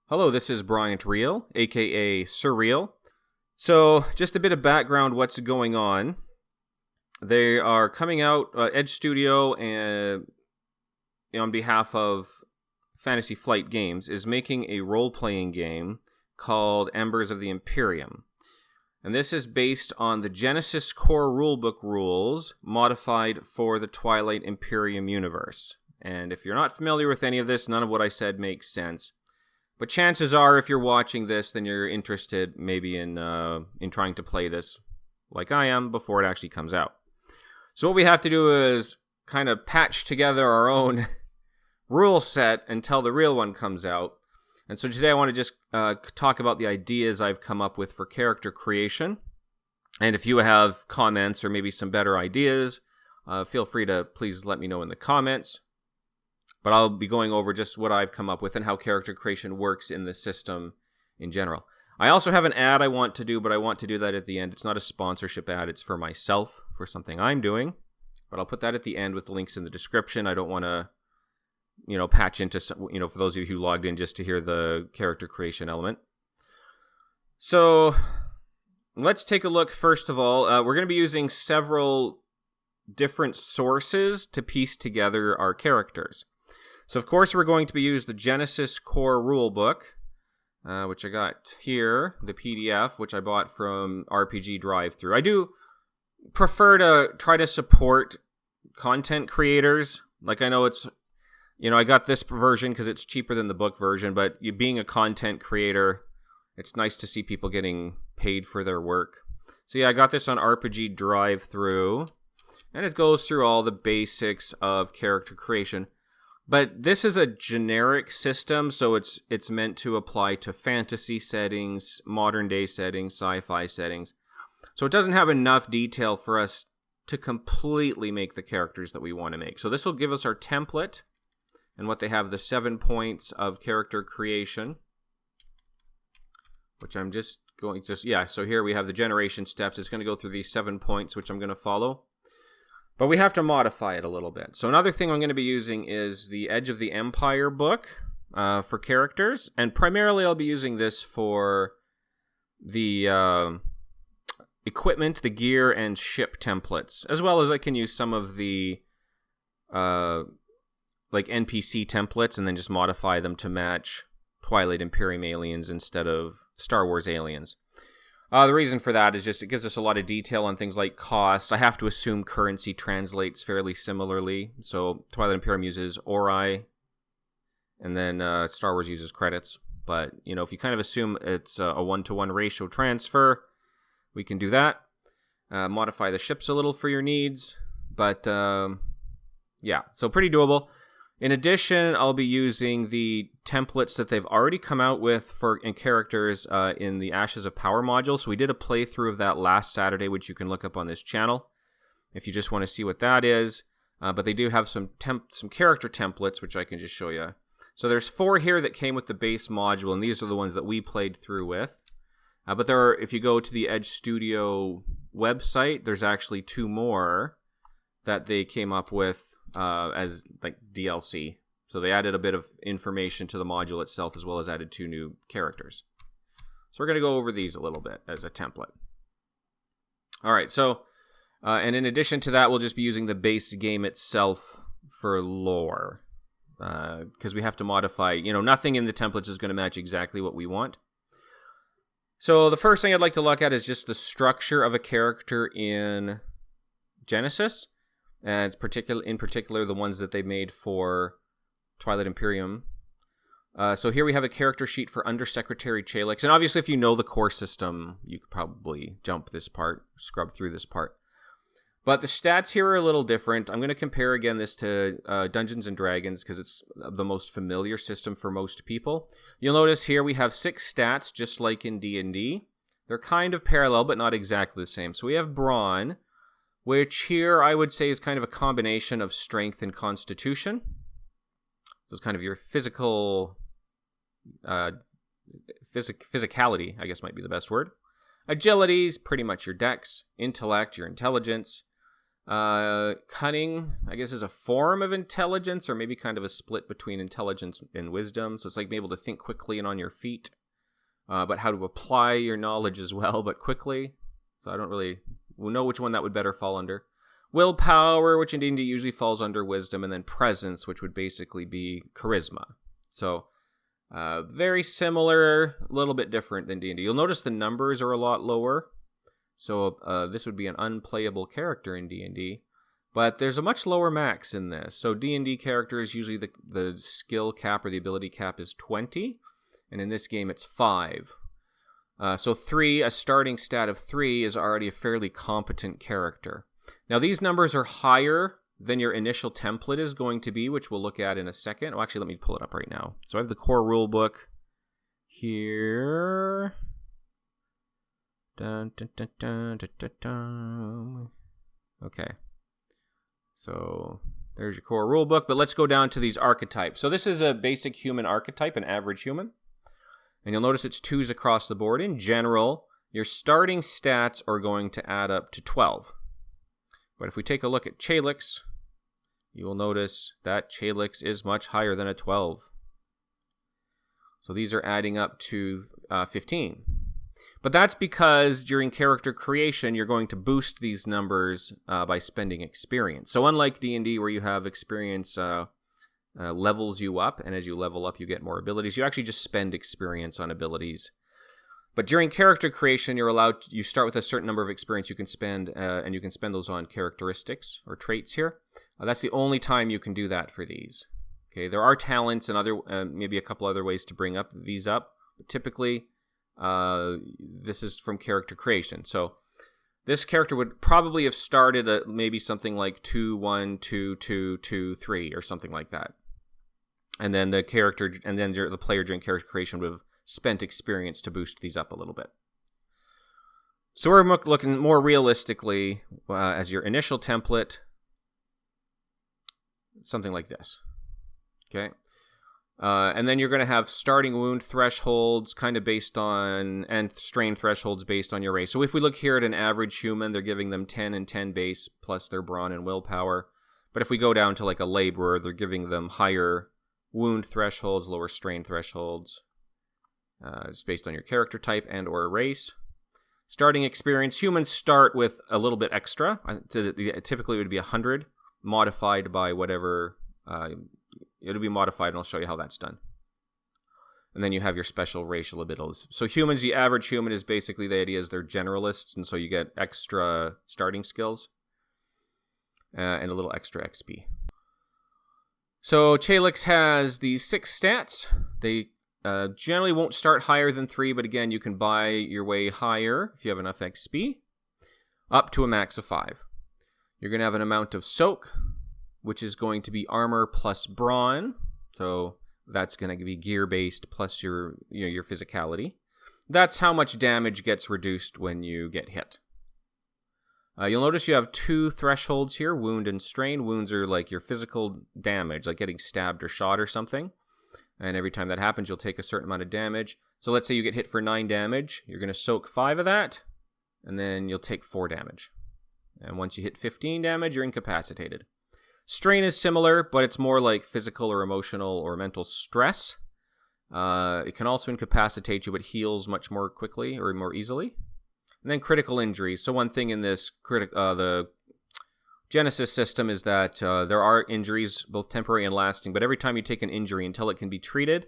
Hello, this is Bryant Reil, aka Sir Reil. So, just a bit of background what's going on. They are coming out, Edge Studio, and on behalf of Fantasy Flight Games, is making a role-playing game called Embers of the Imperium. And this is based on the Genesys core rulebook rules modified for the Twilight Imperium universe. And if you're not familiar with any of this, none of what I said makes sense. But chances are, if you're watching this, then you're interested maybe in trying to play this like I am before it actually comes out. So what we have to do is kind of patch together our own rule set until the real one comes out. And so today I want to just talk about the ideas I've come up with for character creation. And if you have comments or maybe some better ideas, feel free to please let me know in the comments. But I'll be going over just what I've come up with and how character creation works in the system in general. I also have an ad I want to do, but I want to do that at the end. It's not a sponsorship ad. It's for myself, for something I'm doing. But I'll put that at the end with the links in the description. I don't want to, patch into, for those of you who logged in just to hear the character creation element. So let's take a look, first of all. We're going to be using several different sources to piece together our characters. So, of course, we're going to be using the Genesys core rulebook, which I got here, the PDF, which I bought from RPG Drive-Thru. I do prefer to try to support content creators. Like, I know it's, I got this version because it's cheaper than the book version, but you being a content creator, it's nice to see people getting paid for their work. So, yeah, I got this on RPG Drive-Thru, and it goes through all the basics of character creation. But this is a generic system, so it's meant to apply to fantasy settings, modern-day settings, sci-fi settings. So it doesn't have enough detail for us to completely make the characters that we want to make. So this will give us our template, and what they have, the 7 points of character creation, which I'm just going to... Yeah, so here we have the generation steps. It's going to go through these 7 points, which I'm going to follow. But we have to modify it a little bit. So another thing I'm going to be using is the Edge of the Empire book for characters. And primarily I'll be using this for the equipment, the gear, and ship templates. As well as I can use some of the NPC templates and then just modify them to match Twilight Imperium aliens instead of Star Wars aliens. The reason for that is just it gives us a lot of detail on things like cost. I have to assume currency translates fairly similarly. So Twilight Imperium uses Ori, and then Star Wars uses credits. But, if you kind of assume it's a 1-to-1 ratio transfer, we can do that. Modify the ships a little for your needs. But, yeah, so pretty doable. In addition, I'll be using the templates that they've already come out with in characters in the Ashes of Power module. So we did a playthrough of that last Saturday, which you can look up on this channel if you just want to see what that is. But they do have some character templates, which I can just show you. So there's 4 here that came with the base module, and these are the ones that we played through with. But there are, if you go to the Edge Studio website, there's actually 2 more that they came up with as like DLC. So they added a bit of information to the module itself as well as added 2 new characters. So we're going to go over these a little bit as a template. All right, so and in addition to that, we'll just be using the base game itself for lore because we have to modify, nothing in the templates is going to match exactly what we want. So the first thing I'd like to look at is just the structure of a character in Genesys. And in particular, the ones that they made for Twilight Imperium. So here we have a character sheet for Undersecretary Chalix. And obviously, if you know the core system, you could probably jump this part, scrub through this part. But the stats here are a little different. I'm going to compare again this to Dungeons & Dragons because it's the most familiar system for most people. You'll notice here we have 6 stats, just like in D&D. They're kind of parallel, but not exactly the same. So we have Brawn, which here I would say is kind of a combination of strength and constitution. So it's kind of your physical, physicality, I guess might be the best word. Agility is pretty much your dex. Intellect, your intelligence. Cunning, I guess, is a form of intelligence, or maybe kind of a split between intelligence and wisdom. So it's like being able to think quickly and on your feet, but how to apply your knowledge as well, but quickly. So I don't really know which one that would better fall under. Willpower, which in D&D usually falls under wisdom, and then presence, which would basically be charisma. So very similar, a little bit different than D&D. You'll notice the numbers are a lot lower. So this would be an unplayable character in D&D. But there's a much lower max in this. So D&D characters, usually the skill cap or the ability cap is 20. And in this game, it's 5. So 3, a starting stat of 3 is already a fairly competent character. Now, these numbers are higher than your initial template is going to be, which we'll look at in a second. Oh, actually, let me pull it up right now. So I have the core rulebook here. Dun, dun, dun, dun, dun, dun, dun. Okay. So there's your core rulebook, but let's go down to these archetypes. So this is a basic human archetype, an average human. And you'll notice it's 2s across the board. In general, your starting stats are going to add up to 12. But if we take a look at Chalix, you will notice that Chalix is much higher than a 12. So these are adding up to 15. But that's because during character creation, you're going to boost these numbers by spending experience. So unlike D&D, where you have experience levels you up, and as you level up, you get more abilities, you actually just spend experience on abilities. But during character creation, you start with a certain number of experience you can spend, and you can spend those on characteristics or traits here. That's the only time you can do that for these. Okay, there are talents and other maybe a couple other ways to bring these up. But typically, this is from character creation. So this character would probably have started at maybe something like 2, 1, 2, 2, 2, 3, or something like that. And then the player during character creation would have spent experience to boost these up a little bit. So we're looking more realistically as your initial template, something like this. Okay. And then you're going to have starting wound thresholds kind of based on, and strain thresholds based on your race. So if we look here at an average human, they're giving them 10 and 10 base plus their brawn and willpower. But if we go down to like a laborer, they're giving them higher wound thresholds, lower strain thresholds. It's based on your character type and or race. Starting experience, humans start with a little bit extra. Typically it would be 100, modified by whatever... it'll be modified, and I'll show you how that's done. And then you have your special racial abilities. So humans, the average human is basically, the idea is they're generalists, and so you get extra starting skills and a little extra XP. So Chalix has these 6 stats. They generally won't start higher than 3, but again, you can buy your way higher if you have enough XP, up to a max of 5. You're going to have an amount of soak, which is going to be armor plus brawn. So that's going to be gear-based plus your physicality. That's how much damage gets reduced when you get hit. You'll notice you have 2 thresholds here, wound and strain. Wounds are like your physical damage, like getting stabbed or shot or something. And every time that happens, you'll take a certain amount of damage. So let's say you get hit for 9 damage. You're going to soak 5 of that, and then you'll take 4 damage. And once you hit 15 damage, you're incapacitated. Strain is similar, but it's more like physical or emotional or mental stress. It can also incapacitate you, but heals much more quickly or more easily. And then critical injuries. So one thing in this the Genesys system is that there are injuries, both temporary and lasting, but every time you take an injury until it can be treated,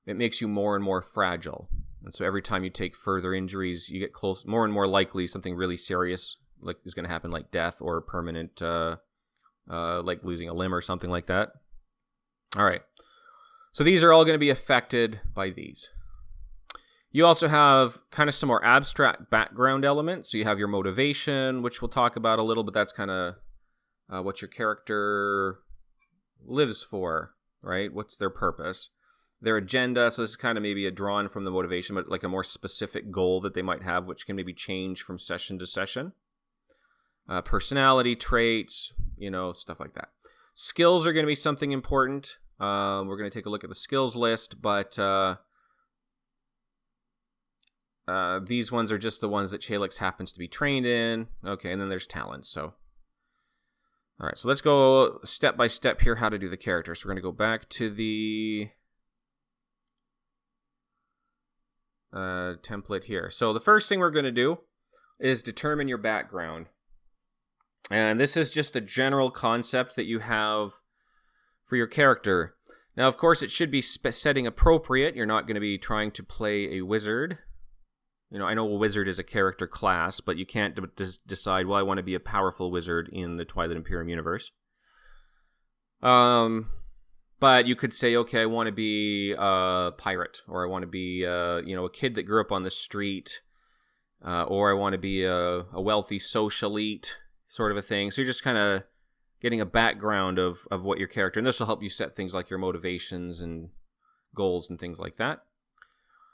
it makes you more and more fragile. And so every time you take further injuries, you get more and more likely something really serious like is going to happen, like death or permanent, like losing a limb or something like that. All right. So these are all going to be affected by these. You also have kind of some more abstract background elements. So you have your motivation, which we'll talk about a little, but that's kind of what your character lives for, right? What's their purpose? Their agenda, so this is kind of maybe a drawn from the motivation, but like a more specific goal that they might have, which can maybe change from session to session. Personality traits, stuff like that. Skills are going to be something important. We're going to take a look at the skills list, but these ones are just the ones that Chalix happens to be trained in. Okay, and then there's talents. So All right, so let's go step by step here how to do the character. So we're going to go back to the template here. So the first thing we're going to do is determine your background. And this is just a general concept that you have for your character. Now, of course, it should be setting appropriate. You're not going to be trying to play a wizard. You know, I know a wizard is a character class, but you can't decide, well, I want to be a powerful wizard in the Twilight Imperium universe. But you could say, okay, I want to be a pirate, or I want to be, a kid that grew up on the street, or I want to be a wealthy social elite sort of a thing. So you're just kind of getting a background of what your character, and this will help you set things like your motivations and goals and things like that.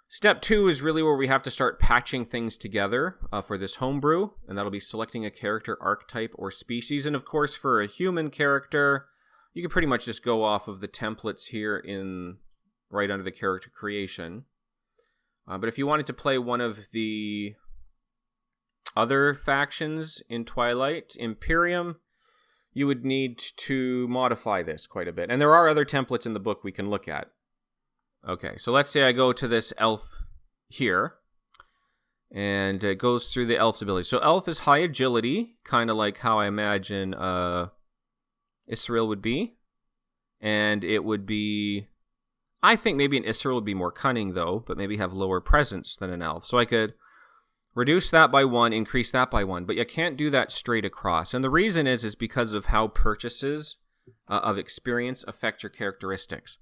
Step 2 is really where we have to start patching things together for this homebrew, and that'll be selecting a character archetype or species. And of course, for a human character, you can pretty much just go off of the templates here right under the character creation. But if you wanted to play one of the other factions in Twilight Imperium, you would need to modify this quite a bit. And there are other templates in the book we can look at. Okay, so let's say I go to this elf here, and it goes through the elf's abilities. So elf is high agility, kind of like how I imagine Israel would be. And it would be, I think maybe an Israel would be more cunning though, but maybe have lower presence than an elf. So I could reduce that by 1, increase that by 1, but you can't do that straight across. And the reason is because of how purchases of experience affect your characteristics.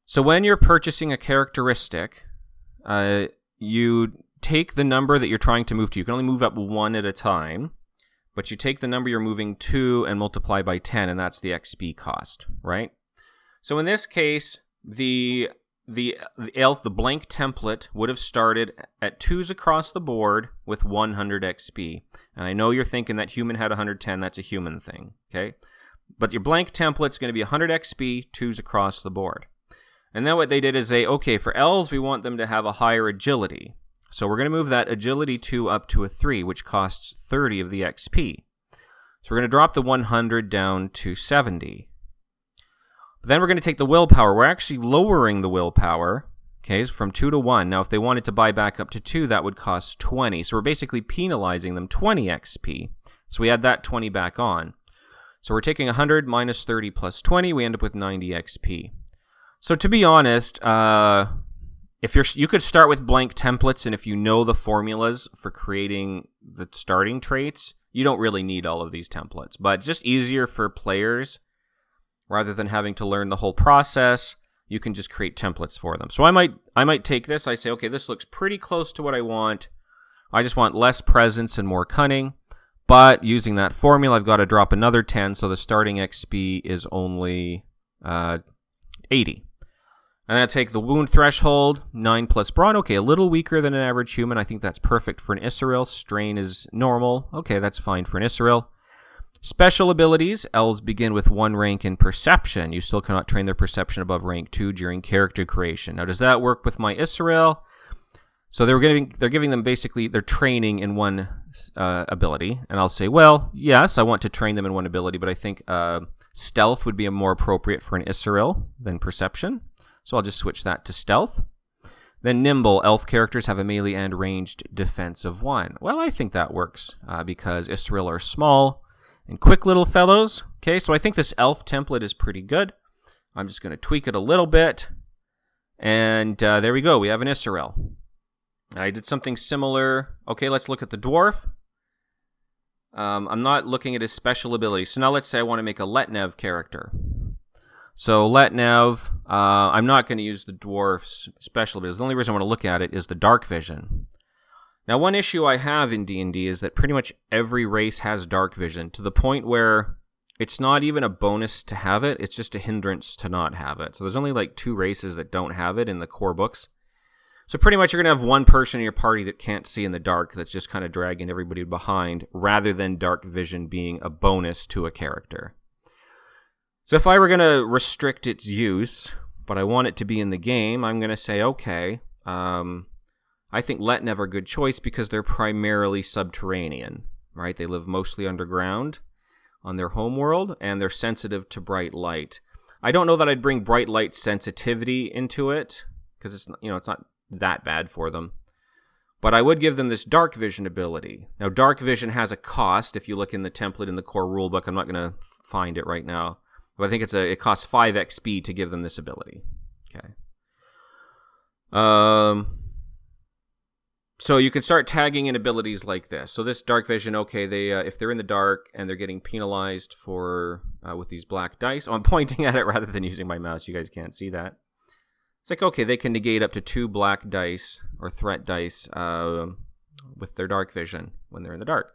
So when you're purchasing a characteristic, you take the number that you're trying to move to. You can only move up 1 at a time, but you take the number you're moving to and multiply by 10, and that's the XP cost, right? So in this case, the elf, the blank template, would have started at 2s across the board with 100 XP. And I know you're thinking that human had 110, that's a human thing, okay? But your blank template's going to be 100 XP, 2s across the board. And then what they did is say, okay, for elves, we want them to have a higher agility. So we're going to move that agility 2 up to a 3, which costs 30 of the XP. So we're going to drop the 100 down to 70. But then we're going to take the willpower. We're actually lowering the willpower, okay, from 2 to 1. Now, if they wanted to buy back up to 2, that would cost 20. So we're basically penalizing them 20 XP. So we add that 20 back on. So we're taking 100 minus 30 plus 20. We end up with 90 XP. So to be honest, you could start with blank templates, and if you know the formulas for creating the starting traits, you don't really need all of these templates. But it's just easier for players, rather than having to learn the whole process, you can just create templates for them. So I might take this, I say, okay, this looks pretty close to what I want. I just want less presence and more cunning. But using that formula, I've got to drop another 10, so the starting XP is only 80. And then I take the wound threshold, 9 plus brawn. Okay, a little weaker than an average human. I think that's perfect for an Israel. Strain is normal. Okay, that's fine for an Israel. Special abilities. Elves begin with 1 rank in perception. You still cannot train their perception above rank 2 during character creation. Now, does that work with my Israel? So they're giving them basically their training in 1 ability. And I'll say, well, yes, I want to train them in 1 ability, but I think stealth would be more appropriate for an Israel than perception. So I'll just switch that to stealth. Then nimble. Elf characters have a melee and ranged defense of 1. Well, I think that works because Israel are small and quick little fellows. Okay, so I think this elf template is pretty good. I'm just going to tweak it a little bit. And there we go. We have an Israel. I did something similar. Okay, let's look at the dwarf. I'm not looking at his special ability. So now let's say I want to make a Letnev character. So Letnev, I'm not going to use the dwarf's special abilities. The only reason I want to look at it is the dark vision. Now, one issue I have in D&D is that pretty much every race has dark vision, to the point where it's not even a bonus to have it, it's just a hindrance to not have it. So there's only like 2 races that don't have it in the core books. So pretty much you're going to have 1 person in your party that can't see in the dark, that's just kind of dragging everybody behind, rather than dark vision being a bonus to a character. So if I were going to restrict its use, but I want it to be in the game, I'm going to say, okay, I think Letnev are a good choice because they're primarily subterranean, right? They live mostly underground, on their home world, and they're sensitive to bright light. I don't know that I'd bring bright light sensitivity into it, because it's not that bad for them. But I would give them this dark vision ability. Now, dark vision has a cost. If you look in the template in the core rulebook, I'm not going to find it right now, but I think it costs 5 XP to give them this ability. Okay. So you can start tagging in abilities like this. So this dark vision, okay, they if they're in the dark and they're getting penalized for with these black dice. Oh, I'm pointing at it rather than using my mouse. You guys can't see that. It's like, okay, they can negate up to 2 black dice or threat dice with their dark vision when they're in the dark.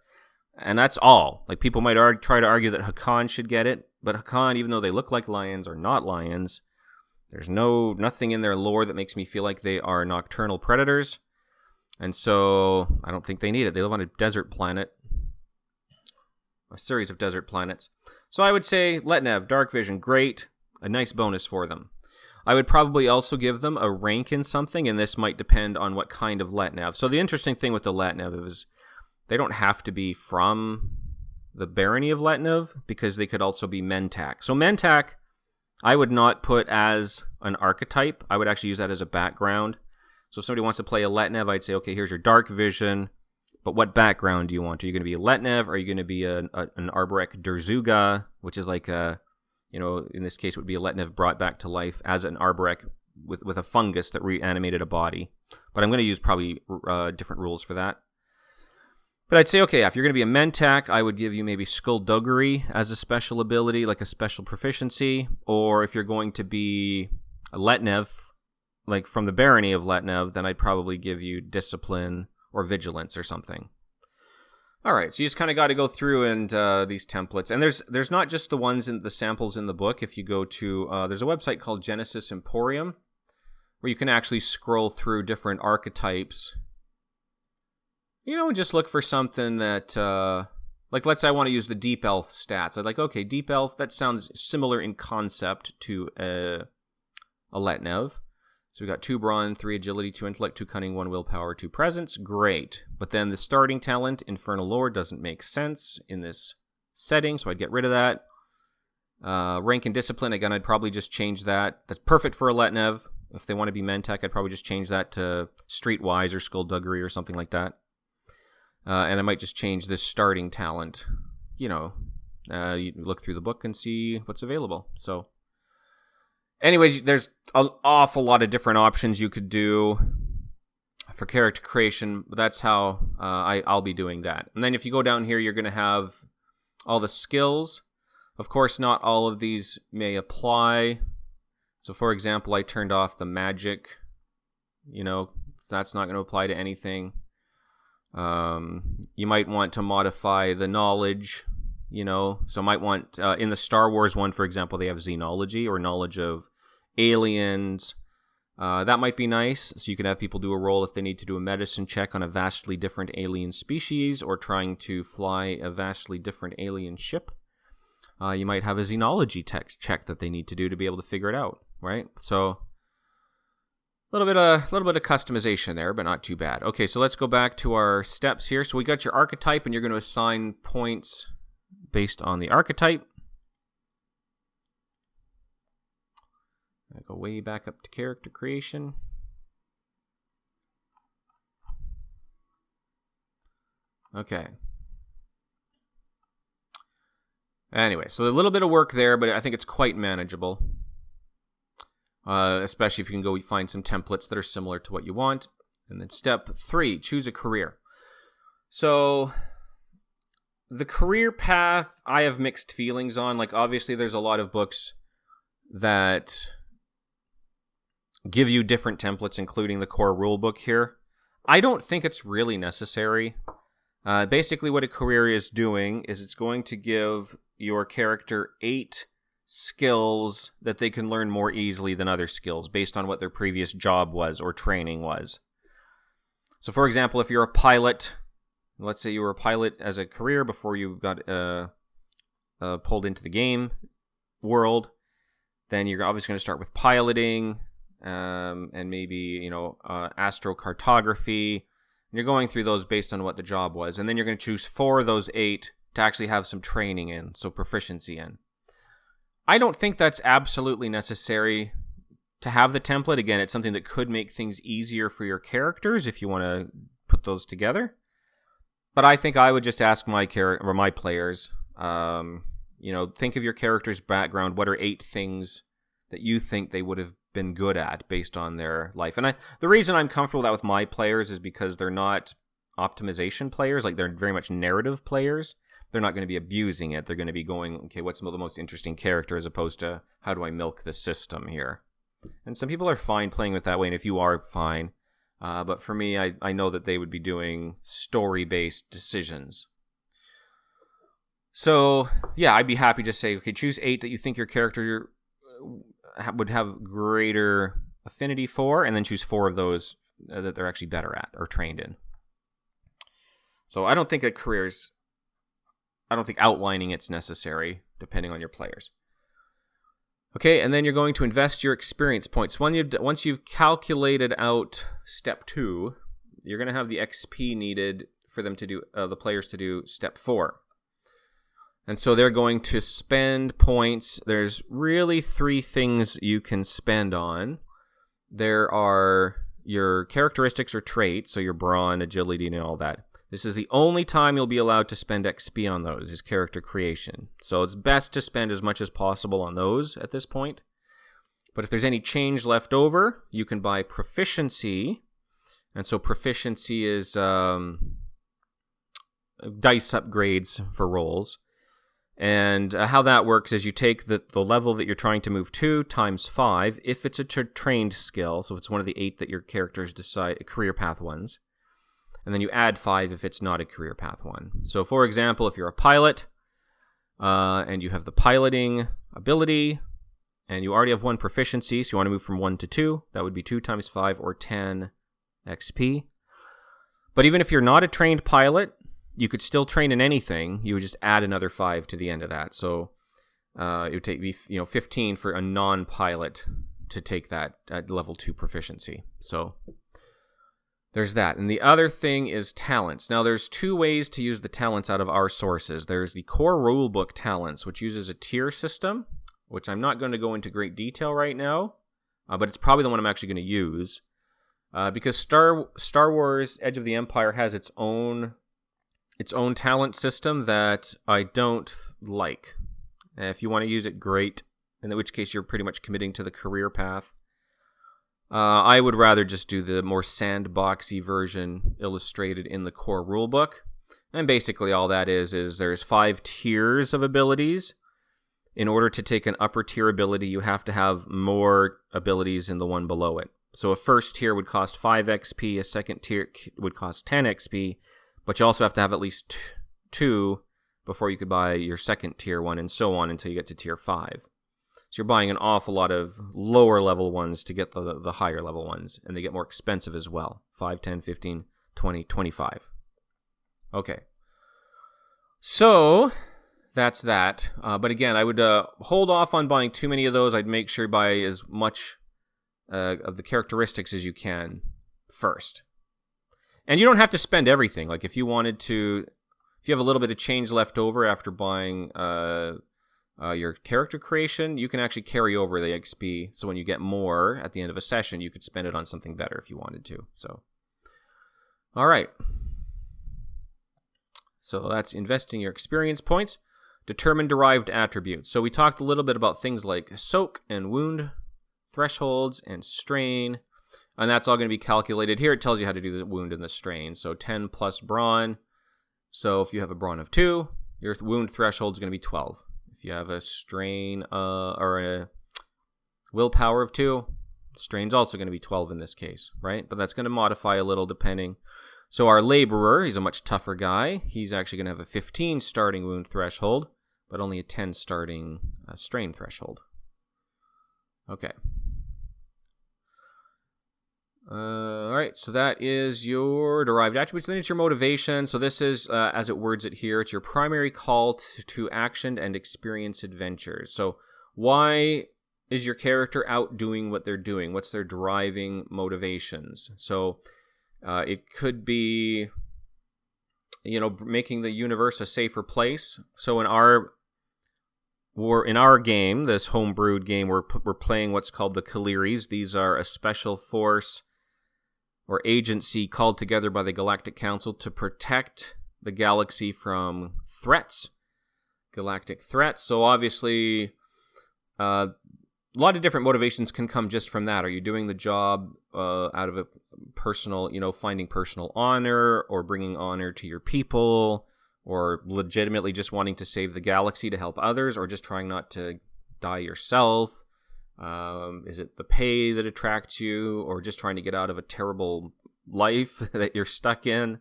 And that's all. Like, people might try to argue that Hakan should get it, but Hakan, even though they look like lions, are not lions. There's nothing in their lore that makes me feel like they are nocturnal predators. And so I don't think they need it. They live on a desert planet. A series of desert planets. So I would say Letnev, dark vision, great. A nice bonus for them. I would probably also give them a rank in something, and this might depend on what kind of Letnev. So the interesting thing with the Letnev is they don't have to be from the barony of Letnev, because they could also be Mentak. So Mentak, I would not put as an archetype. I would actually use that as a background. So if somebody wants to play a Letnev, I'd say, okay, here's your dark vision, but what background do you want? Are you going to be a Letnev, or are you going to be an Arborek Derzuga, which is like a, in this case, it would be a Letnev brought back to life as an Arborek with a fungus that reanimated a body. But I'm going to use probably different rules for that. But I'd say, okay, if you're going to be a Mentak, I would give you maybe Skullduggery as a special ability, like a special proficiency. Or if you're going to be a Letnev, like from the barony of Letnev, then I'd probably give you Discipline or Vigilance or something. All right, so you just kind of got to go through and these templates. And there's not just the ones in the samples in the book. If you go to, there's a website called Genesys Emporium, where you can actually scroll through different archetypes. And just look for something that, like, let's say I want to use the Deep Elf stats. I'd like, okay, Deep Elf, that sounds similar in concept to a Letnev. So we got 2 brawn, 3 agility, 2 intellect, 2 cunning, 1 willpower, 2 presence. Great. But then the starting talent, Infernal Lore, doesn't make sense in this setting, so I'd get rid of that. Rank and discipline, again, I'd probably just change that. That's perfect for a Letnev. If they want to be Mentak, I'd probably just change that to Streetwise or Skullduggery or something like that. And I might just change this starting talent. You look through the book and see what's available. So, anyways, there's an awful lot of different options you could do for character creation, but that's how I'll be doing that. And then if you go down here, you're going to have all the skills. Of course, not all of these may apply. So, for example, I turned off the magic. So that's not going to apply to anything. You might want to modify the knowledge, so might want, in the Star Wars one, for example, they have xenology, or knowledge of aliens. That might be nice, so you can have people do a roll if they need to do a medicine check on a vastly different alien species, or trying to fly a vastly different alien ship. You might have a xenology check that they need to do to be able to figure it out, right? So a little bit of customization there, but not too bad. Okay, so let's go back to our steps here. So we got your archetype, and you're going to assign points based on the archetype. I go way back up to character creation. Okay. Anyway, so a little bit of work there, but I think it's quite manageable. Especially if you can go find some templates that are similar to what you want. And then step 3, choose a career. So the career path, I have mixed feelings on. Like, obviously, there's a lot of books that give you different templates, including the core rulebook here. I don't think it's really necessary. Basically, what a career is doing is it's going to give your character 8 skills that they can learn more easily than other skills based on what their previous job was or training was. So, for example, if you're a pilot, let's say you were a pilot as a career before you got pulled into the game world, then you're obviously going to start with piloting and maybe, astrocartography. And you're going through those based on what the job was. And then you're going to choose 4 of those 8 to actually have some training in, so proficiency in. I don't think that's absolutely necessary to have the template. Again, it's something that could make things easier for your characters if you want to put those together. But I think I would just ask my players, think of your character's background. What are 8 things that you think they would have been good at based on their life? And the reason I'm comfortable with that with my players is because they're not optimization players. Like, they're very much narrative players. They're not going to be abusing it. They're going to be going, okay, what's the most interesting character, as opposed to how do I milk the system here? And some people are fine playing with that way, and if you are, fine. But for me, I know that they would be doing story-based decisions. So, yeah, I'd be happy to say, okay, choose 8 that you think your character would have greater affinity for, and then choose 4 of those that they're actually better at or trained in. So I don't think outlining it's necessary, depending on your players. Okay, and then you're going to invest your experience points. Once you've calculated out step 2, you're going to have the XP needed for them to do the players to do step 4. And so they're going to spend points. There's really 3 things you can spend on. There are your characteristics or traits, so your brawn, agility, and all that. This is the only time you'll be allowed to spend XP on those, is character creation. So it's best to spend as much as possible on those at this point. But if there's any change left over, you can buy proficiency. And so proficiency is dice upgrades for rolls. And how that works is you take the level that you're trying to move to times 5, if it's a trained skill. So if it's one of the 8 that your characters decide, career path ones. And then you add 5 if it's not a career path one. So, for example, if you're a pilot and you have the piloting ability and you already have 1 proficiency, so you want to move from 1 to 2, that would be 2 times 5 or 10 XP. But even if you're not a trained pilot, you could still train in anything. You would just add another 5 to the end of that. So it would take 15 for a non-pilot to take that at level 2 proficiency. So there's that. And the other thing is talents. Now, there's 2 ways to use the talents out of our sources. There's the core rulebook talents, which uses a tier system, which I'm not going to go into great detail right now, but it's probably the one I'm actually going to use. Because Star Wars Edge of the Empire has its own talent system that I don't like. If you want to use it, great. In which case, you're pretty much committing to the career path. I would rather just do the more sandboxy version illustrated in the core rulebook. And basically all that is there's 5 tiers of abilities. In order to take an upper tier ability, you have to have more abilities in the one below it. So a first tier would cost 5 XP, a second tier would cost 10 XP, but you also have to have at least 2 before you could buy your second tier one, and so on until you get to tier 5. So you're buying an awful lot of lower level ones to get the higher level ones, and they get more expensive as well. 5, 10, 15, 20, 25. Okay. So that's that. But again, I would hold off on buying too many of those. I'd make sure you buy as much of the characteristics as you can first. And you don't have to spend everything. Like if you wanted to, if you have a little bit of change left over after buying your character creation, you can actually carry over the XP. So when you get more at the end of a session, you could spend it on something better if you wanted to. So, all right. So that's investing your experience points. Determine derived attributes. So we talked a little bit about things like soak and wound thresholds and strain. And that's all going to be calculated. Here it tells you how to do the wound and the strain. So 10 plus brawn. So if you have a brawn of 2, your wound threshold is going to be 12. If you have a strain or a willpower of 2, strain's also going to be 12 in this case, right? But that's going to modify a little depending. So our laborer, he's a much tougher guy. He's actually going to have a 15 starting wound threshold, but only a 10 starting strain threshold. Okay. All right, so that is your derived attributes. Then it's your motivation. So this is, as it words it here, it's your primary call to action and experience adventures. So why is your character out doing what they're doing? What's their driving motivations? So it could be, making the universe a safer place. So in our game, this homebrewed game, we're playing what's called the Kaliris. These are a special force or agency called together by the Galactic Council to protect the galaxy from threats, galactic threats. So obviously, a lot of different motivations can come just from that. Are you doing the job out of a personal, finding personal honor, or bringing honor to your people, or legitimately just wanting to save the galaxy to help others, or just trying not to die yourself? Is it the pay that attracts you, or just trying to get out of a terrible life that you're stuck in?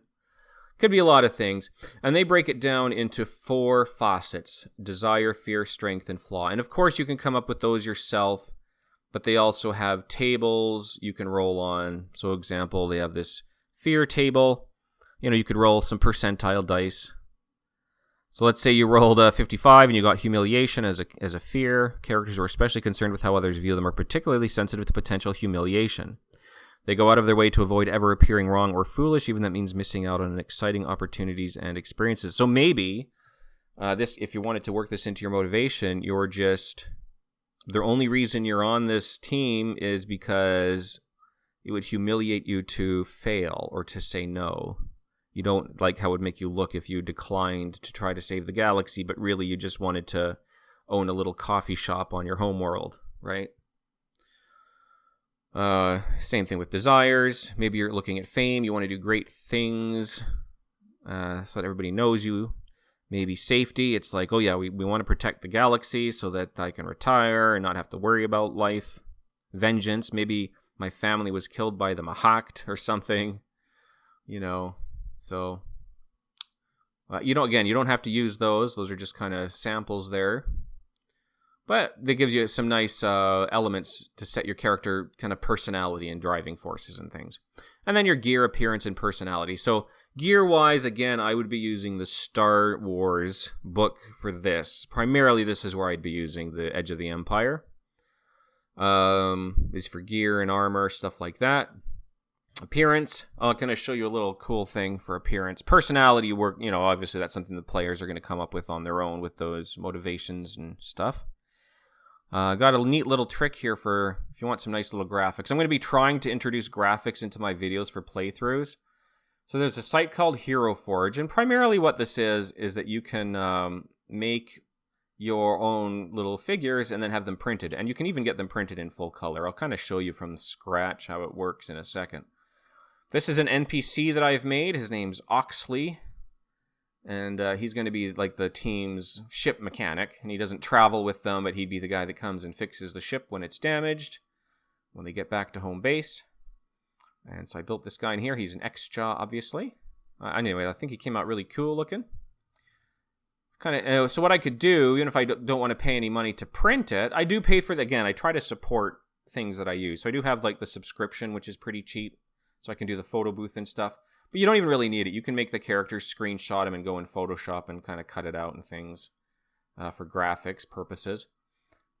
Could be a lot of things. And they break it down into 4 facets: desire, fear, strength, and flaw. And of course, you can come up with those yourself, but they also have tables you can roll on. So, example, they have this fear table. You could roll some percentile dice. So let's say you rolled a 55 and you got humiliation as a fear. Characters who are especially concerned with how others view them are particularly sensitive to potential humiliation. They go out of their way to avoid ever appearing wrong or foolish, even that means missing out on exciting opportunities and experiences. So maybe if you wanted to work this into your motivation, the only reason you're on this team is because it would humiliate you to fail or to say no. You don't like how it would make you look if you declined to try to save the galaxy, but really you just wanted to own a little coffee shop on your homeworld, right? Same thing with desires. Maybe you're looking at fame. You want to do great things so that everybody knows you. Maybe safety. It's like, oh yeah, we want to protect the galaxy so that I can retire and not have to worry about life. Vengeance. Maybe my family was killed by the Mahakt or something. So, you don't have to use those. Those are just kind of samples there. But that gives you some nice elements to set your character kind of personality and driving forces and things. And then your gear, appearance, and personality. So gear-wise, again, I would be using the Star Wars book for this. Primarily, this is where I'd be using the Edge of the Empire. Is for gear and armor, stuff like that. Appearance, I'm going to show you a little cool thing for appearance. Personality work, obviously that's something the players are going to come up with on their own with those motivations and stuff. Got a neat little trick here for if you want some nice little graphics. I'm going to be trying to introduce graphics into my videos for playthroughs. So there's a site called Hero Forge, and primarily what this is that you can make your own little figures and then have them printed. And you can even get them printed in full color. I'll kind of show you from scratch how it works in a second. This is an NPC that I've made. His name's Oxley. And he's going to be like the team's ship mechanic. And he doesn't travel with them, but he'd be the guy that comes and fixes the ship when it's damaged, when they get back to home base. And so I built this guy in here. He's an X-Jaw, obviously. Anyway, I think he came out really cool looking. So what I could do, even if I don't want to pay any money to print it, I do pay for it. Again, I try to support things that I use. So I do have like the subscription, which is pretty cheap. So I can do the photo booth and stuff. But you don't even really need it. You can make the characters, screenshot them, and go in Photoshop and kind of cut it out and things for graphics purposes.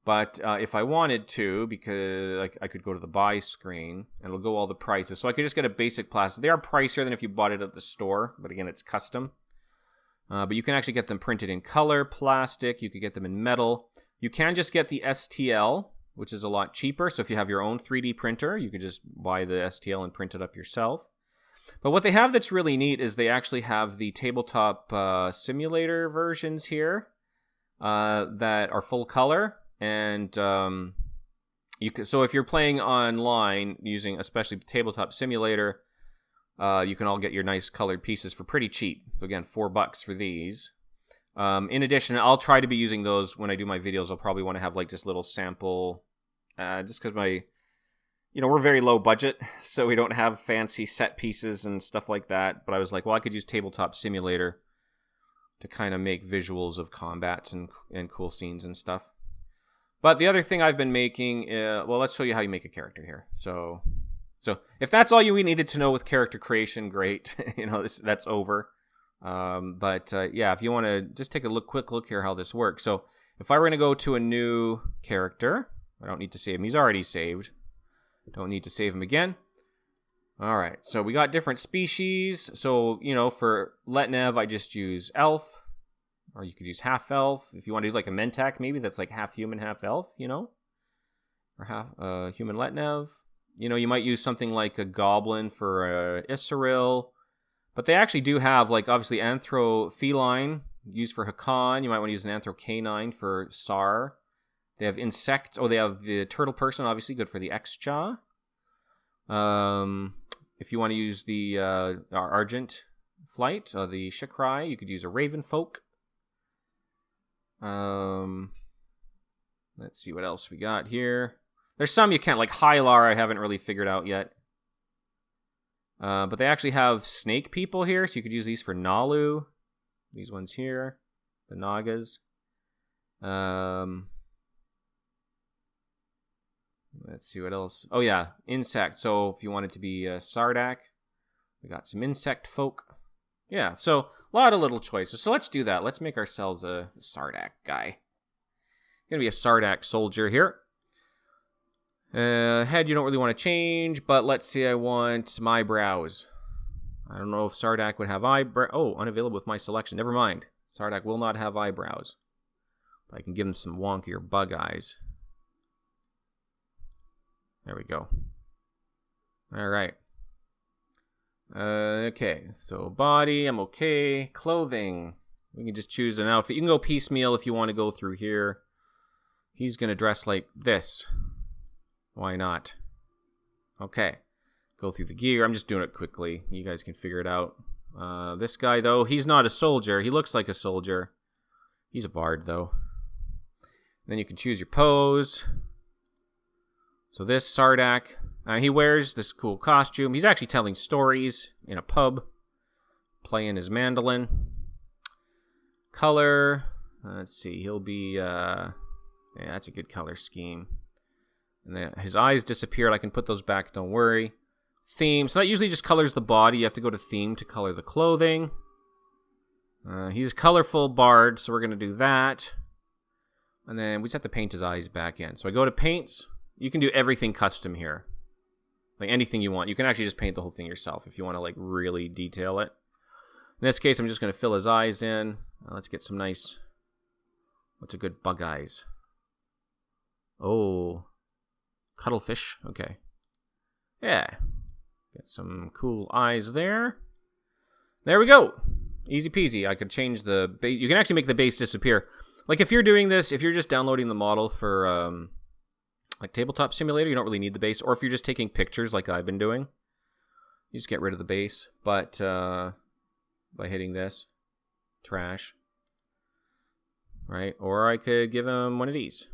But if I wanted to, because I could go to the buy screen, and it'll go all the prices. So I could just get a basic plastic. They are pricier than if you bought it at the store, but again, it's custom. But you can actually get them printed in color, plastic. You could get them in metal. You can just get the STL, which is a lot cheaper. So if you have your own 3D printer, you could just buy the STL and print it up yourself. But what they have that's really neat is they actually have the tabletop simulator versions here that are full color. And so if you're playing online using especially tabletop simulator, you can all get your nice colored pieces for pretty cheap. So again, $4 for these. In addition, I'll try to be using those when I do my videos. I'll probably want to have like just little sample, just because we're very low budget, so we don't have fancy set pieces and stuff like that. But I was like, well, I could use Tabletop Simulator to kind of make visuals of combats and cool scenes and stuff. But the other thing I've been making, let's show you how you make a character here. So if that's all you needed to know with character creation, great. That's over. If you want to just take a quick look here how this works. So if I were going to go to a new character, I don't need to save him. He's already saved. Don't need to save him again. All right, so we got different species. So, you know, for Letnev, I just use elf. Or you could use half elf. If you want to do like a Mentak, maybe that's like half human, half elf, you know? Or half human Letnev. You know, you might use something like a goblin for Isseril. But they actually do have, like, obviously anthro-feline used for Hakan. You might want to use an anthro-canine for Sar. They have insect. Oh, they have the turtle person, obviously, good for the X-Jaw. If you want to use the Argent Flight, the Shakrai, you could use a Raven Folk. Let's see what else we got here. There's some you can't, like Hylar I haven't really figured out yet. But they actually have snake people here, so you could use these for Nalu. These ones here, the Nagas. Let's see what else. Oh yeah, insect. So if you want it to be Sardak, we got some insect folk. Yeah, so a lot of little choices. So let's do that. Let's make ourselves a Sardak guy. Gonna be a Sardak soldier here. Head you don't really want to change, but let's see, I want my brows. I don't know if Sardak would have eyebrows. Oh, unavailable with my selection. Never mind. Sardak will not have eyebrows. But I can give him some wonkier bug eyes. There we go. All right. Okay, so body, I'm okay. Clothing. We can just choose an outfit. You can go piecemeal if you want to go through here. He's going to dress like this. Why not? Okay. Go through the gear. I'm just doing it quickly. You guys can figure it out. This guy, though, he's not a soldier. He looks like a soldier. He's a bard, though. Then you can choose your pose. So this Sardak, he wears this cool costume. He's actually telling stories in a pub, playing his mandolin. Color, let's see, he'll be, yeah, that's a good color scheme. And then his eyes disappeared. I can put those back, don't worry. Theme, so that usually just colors the body. You have to go to theme to color the clothing. He's a colorful bard, so we're going to do that. And then we just have to paint his eyes back in. So I go to paints. You can do everything custom here. Like anything you want. You can actually just paint the whole thing yourself if you want to like really detail it. In this case, I'm just going to fill his eyes in. Let's get some nice... What's a good bug eyes? Oh... Cuttlefish, okay. Yeah. Get some cool eyes there. There we go. Easy peasy. I could change the base. You can actually make the base disappear. Like if you're doing this, if you're just downloading the model for like Tabletop Simulator, you don't really need the base. Or if you're just taking pictures like I've been doing, you just get rid of the base. But by hitting this, trash. Right? Or I could give him one of these.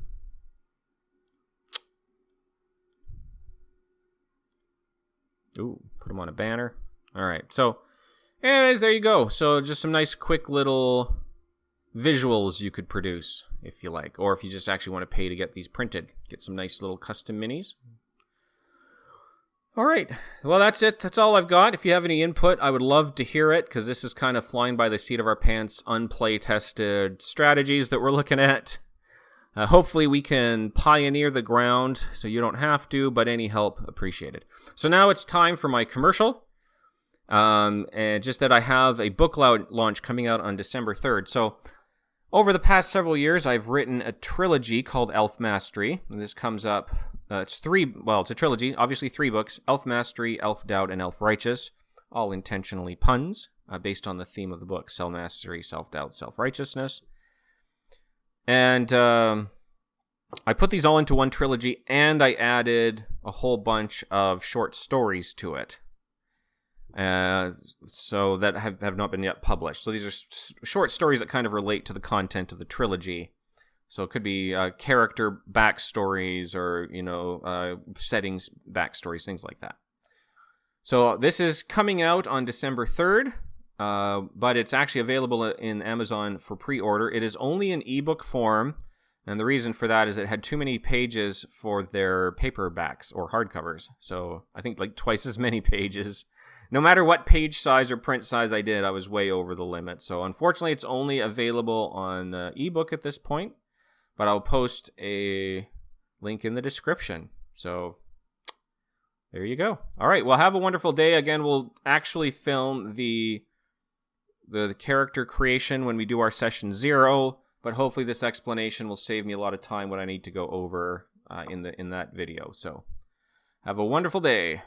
Ooh, put them on a banner. All right, so anyways, there you go. So just some nice quick little visuals you could produce if you like. Or if you just actually want to pay to get these printed. Get some nice little custom minis. All right, well, that's it. That's all I've got. If you have any input, I would love to hear it, because this is kind of flying by the seat of our pants, unplay-tested strategies that we're looking at. Hopefully we can pioneer the ground so you don't have to, but any help appreciated. So now it's time for my commercial. And just that I have a book launch coming out on December 3rd. So over the past several years, I've written a trilogy called Elf Mastery. And this comes up, it's a trilogy, obviously 3 books, Elf Mastery, Elf Doubt, and Elf Righteous. All intentionally puns, based on the theme of the book, Self-Mastery, Self-Doubt, Self-Righteousness. And I put these all into one trilogy, and I added a whole bunch of short stories to it. So that have not been yet published. So these are short stories that kind of relate to the content of the trilogy. So it could be character backstories or, settings backstories, things like that. So this is coming out on December 3rd. But it's actually available in Amazon for pre-order. It is only in ebook form, and the reason for that is it had too many pages for their paperbacks or hardcovers. So I think like twice as many pages. No matter what page size or print size I did, I was way over the limit. So unfortunately, it's only available on ebook at this point, but I'll post a link in the description. So There you go. All right, well, have a wonderful day. Again, we'll actually film the character creation when we do our session 0, but hopefully this explanation will save me a lot of time when I need to go over in that video. So have a wonderful day.